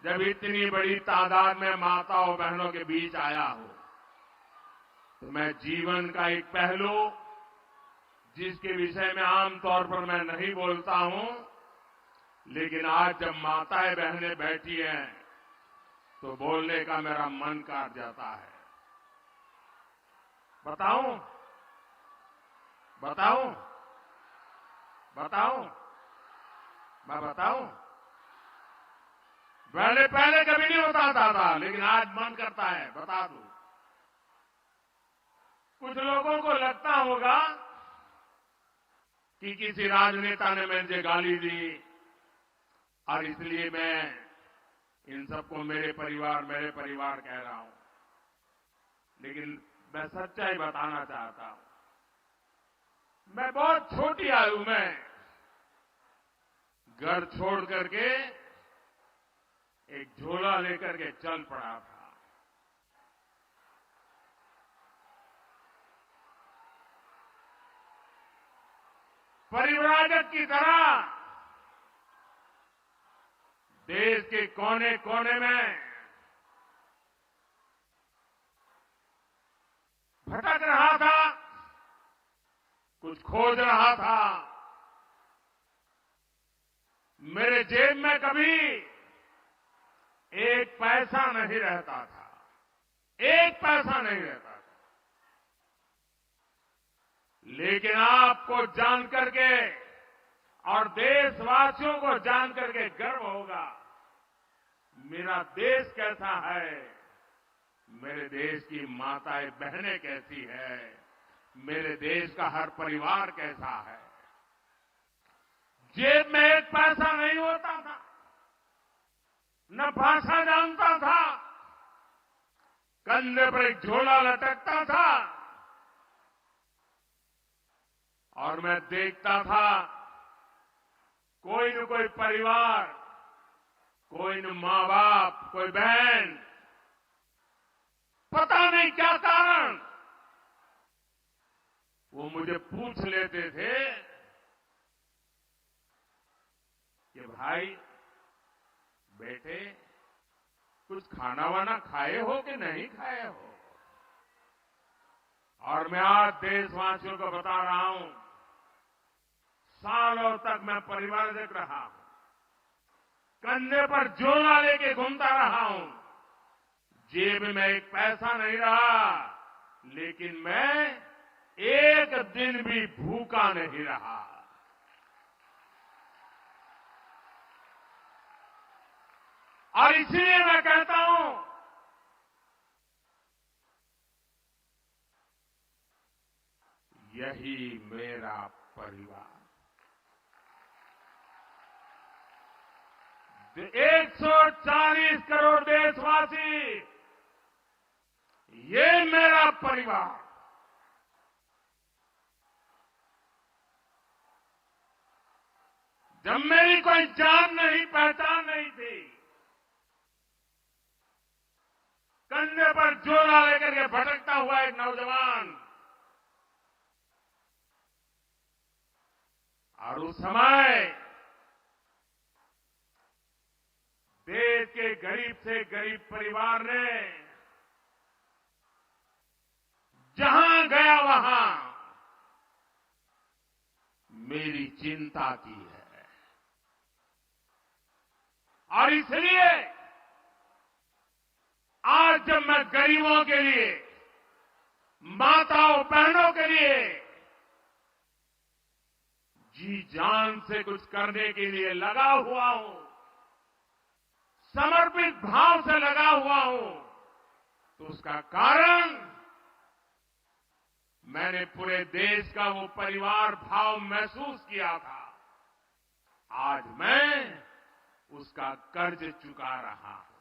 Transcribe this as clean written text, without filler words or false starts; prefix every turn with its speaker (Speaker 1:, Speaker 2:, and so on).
Speaker 1: जब इतनी बड़ी तादाद में माताओं बहनों के बीच आया हूं, तो मैं जीवन का एक पहलू जिसके विषय में आमतौर पर मैं नहीं बोलता हूं, लेकिन आज जब माताएं बहनें बैठी हैं तो बोलने का मेरा मन काट जाता है। बताऊं बताऊं बताऊं मैं बताऊं? पहले कभी नहीं बताता था, लेकिन आज मन करता है बता दूं। कुछ लोगों को लगता होगा कि किसी राजनेता ने मुझे गाली दी और इसलिए मैं इन सबको मेरे परिवार कह रहा हूं, लेकिन मैं सच्चाई बताना चाहता हूं। मैं बहुत छोटी आयु में घर छोड़ करके एक झोला लेकर के चल पड़ा था। परिव्राजक की तरह देश के कोने कोने में भटक रहा था, कुछ खोज रहा था। मेरे जेब में कभी एक पैसा नहीं रहता था, एक पैसा नहीं रहता था। लेकिन आपको जान करके और देशवासियों को जान करके गर्व होगा, मेरा देश कैसा है, मेरे देश की माताएं बहनें कैसी है, मेरे देश का हर परिवार कैसा है। जेब में एक पैसा नहीं होता था, न भाषा जानता था, कंधे पर एक झोला लटकता था और मैं देखता था कोई न कोई परिवार, कोई न मां बाप, कोई बहन, पता नहीं क्या कारण, वो मुझे पूछ लेते थे कि भाई बेटे कुछ खाना वाना खाए हो कि नहीं खाए हो। और मैं आज देशवासियों को बता रहा हूं, सालों तक मैं परिवारजक रहा हूं, कंधे पर झोला लेके घूमता रहा हूं, जेब में एक पैसा नहीं रहा, लेकिन मैं एक दिन भी भूखा नहीं रहा। और इसलिए मैं कहता हूं, यही मेरा परिवार। 140 करोड़ देशवासी, ये मेरा परिवार। जब मेरी कोई जान नहीं, पहचान नहीं थी, कंधे पर झोला लेकर के भटकता हुआ एक नौजवान, और उस समय देश के गरीब से गरीब परिवार ने जहां गया वहां मेरी चिंता की है। और इसलिए आज जब मैं गरीबों के लिए, माताओं बहनों के लिए जी जान से कुछ करने के लिए लगा हुआ हूं, समर्पित भाव से लगा हुआ हूं, तो उसका कारण मैंने पूरे देश का वो परिवार भाव महसूस किया था। आज मैं उसका कर्ज चुका रहा हूं।